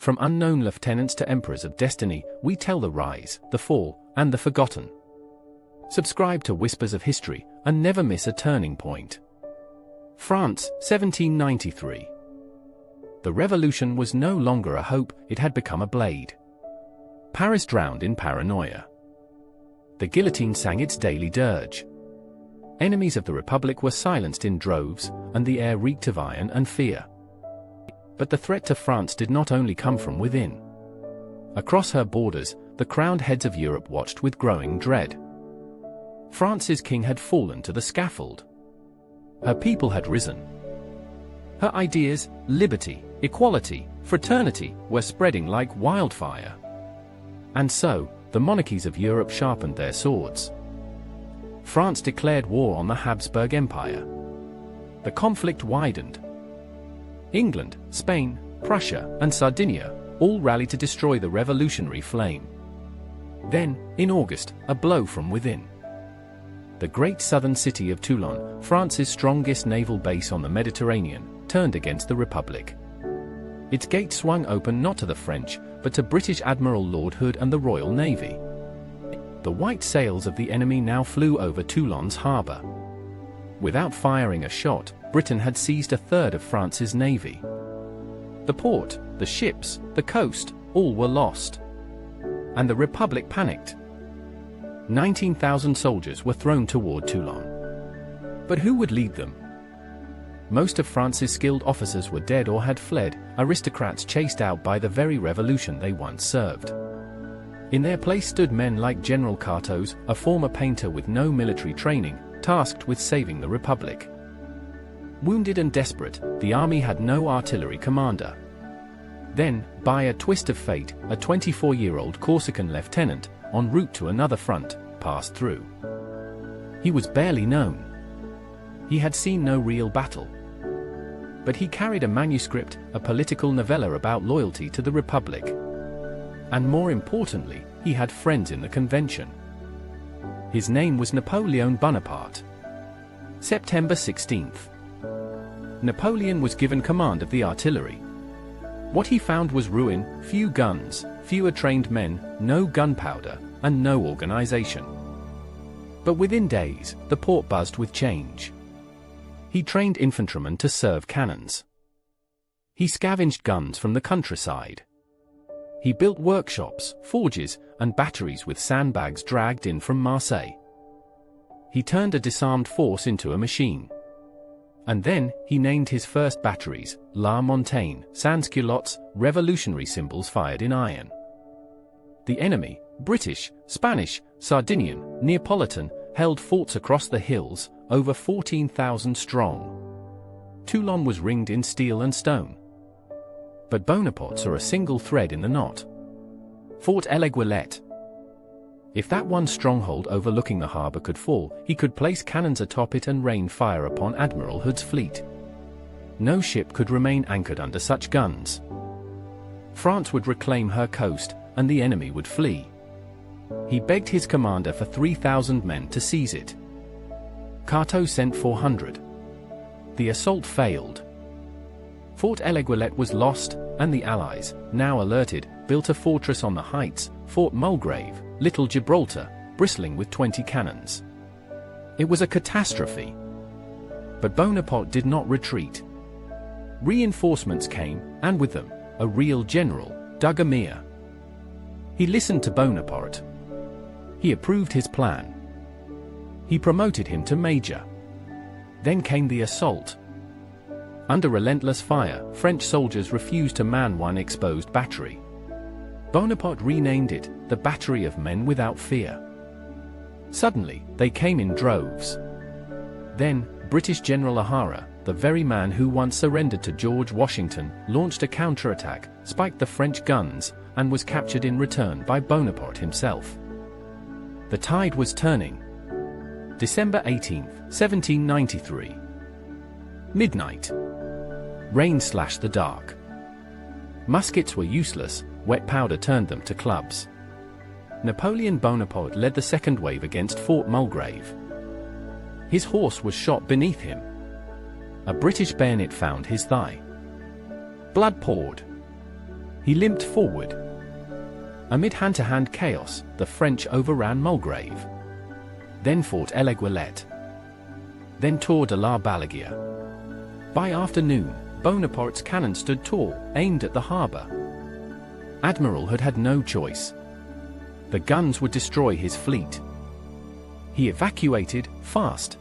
From unknown lieutenants to emperors of destiny, we tell the rise, the fall, and the forgotten. Subscribe to Whispers of History and never miss a turning point. France, 1793. The revolution was no longer a hope, it had become a blade. Paris drowned in paranoia. The guillotine sang its daily dirge. Enemies of the Republic were silenced in droves, and the air reeked of iron and fear. But the threat to France did not only come from within. Across her borders, the crowned heads of Europe watched with growing dread. France's king had fallen to the scaffold. Her people had risen. Her ideas, liberty, equality, fraternity, were spreading like wildfire. And so, the monarchies of Europe sharpened their swords. France declared war on the Habsburg Empire. The conflict widened. England, Spain, Prussia, and Sardinia all rallied to destroy the revolutionary flame. Then, in August, a blow from within. The great southern city of Toulon, France's strongest naval base on the Mediterranean, turned against the Republic. Its gates swung open not to the French, but to British Admiral Lord Hood and the Royal Navy. The white sails of the enemy now flew over Toulon's harbour. Without firing a shot, Britain had seized a third of France's navy. The port, the ships, the coast, all were lost. And the Republic panicked. 19,000 soldiers were thrown toward Toulon. But who would lead them? Most of France's skilled officers were dead or had fled, aristocrats chased out by the very revolution they once served. In their place stood men like General Cartos, a former painter with no military training, tasked with saving the Republic. Wounded and desperate, the army had no artillery commander. Then, by a twist of fate, a 24-year-old Corsican lieutenant, en route to another front, passed through. He was barely known. He had seen no real battle. But he carried a manuscript, a political novella about loyalty to the Republic. And more importantly, he had friends in the convention. His name was Napoleon Bonaparte. September 16th. Napoleon was given command of the artillery. What he found was ruin, few guns, fewer trained men, no gunpowder, and no organization. But within days, the port buzzed with change. He trained infantrymen to serve cannons. He scavenged guns from the countryside. He built workshops, forges, and batteries with sandbags dragged in from Marseille. He turned a disarmed force into a machine. And then, he named his first batteries, La Montagne, sans-culottes, revolutionary symbols fired in iron. The enemy, British, Spanish, Sardinian, Neapolitan, held forts across the hills, over 14,000 strong. Toulon was ringed in steel and stone. But Bonaparte saw a single thread in the knot. Fort l'Aiguillette. If that one stronghold overlooking the harbour could fall, he could place cannons atop it and rain fire upon Admiral Hood's fleet. No ship could remain anchored under such guns. France would reclaim her coast, and the enemy would flee. He begged his commander for 3,000 men to seize it. Cartot sent 400. The assault failed. Fort l'Aiguillette was lost, and the Allies, now alerted, built a fortress on the heights, Fort Mulgrave, Little Gibraltar, bristling with 20 cannons. It was a catastrophe. But Bonaparte did not retreat. Reinforcements came, and with them, a real general, Dugommier. He listened to Bonaparte. He approved his plan. He promoted him to major. Then came the assault. Under relentless fire, French soldiers refused to man one exposed battery. Bonaparte renamed it, the Battery of Men Without Fear. Suddenly, they came in droves. Then, British General O'Hara, the very man who once surrendered to George Washington, launched a counterattack, spiked the French guns, and was captured in return by Bonaparte himself. The tide was turning. December 18, 1793. Midnight. Rain slashed the dark. Muskets were useless, wet powder turned them to clubs. Napoleon Bonaparte led the second wave against Fort Mulgrave. His horse was shot beneath him. A British bayonet found his thigh. Blood poured. He limped forward. Amid hand-to-hand chaos, the French overran Mulgrave. Then fought Eleguillet. Then Tour de la Balaguer. By afternoon, Bonaparte's cannon stood tall, aimed at the harbour. Admiral Hood had no choice. The guns would destroy his fleet. He evacuated, fast.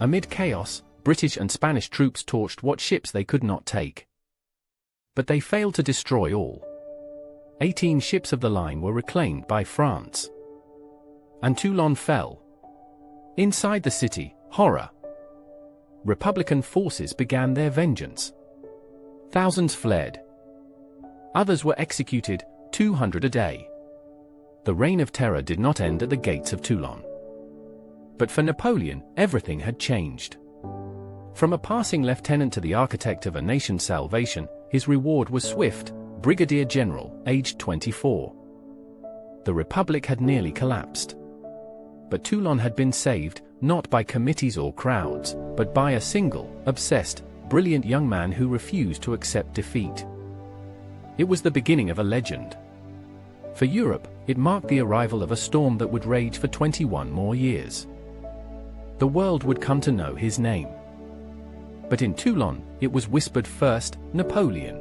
Amid chaos, British and Spanish troops torched what ships they could not take. But they failed to destroy all. 18 ships of the line were reclaimed by France. And Toulon fell. Inside the city, horror. Republican forces began their vengeance. Thousands fled. Others were executed, 200 a day. The reign of terror did not end at the gates of Toulon. But for Napoleon, everything had changed. From a passing lieutenant to the architect of a nation's salvation, his reward was swift, brigadier general, aged 24. The Republic had nearly collapsed. But Toulon had been saved, not by committees or crowds, but by a single, obsessed, brilliant young man who refused to accept defeat. It was the beginning of a legend. For Europe, it marked the arrival of a storm that would rage for 21 more years. The world would come to know his name. But in Toulon, it was whispered first, Napoleon.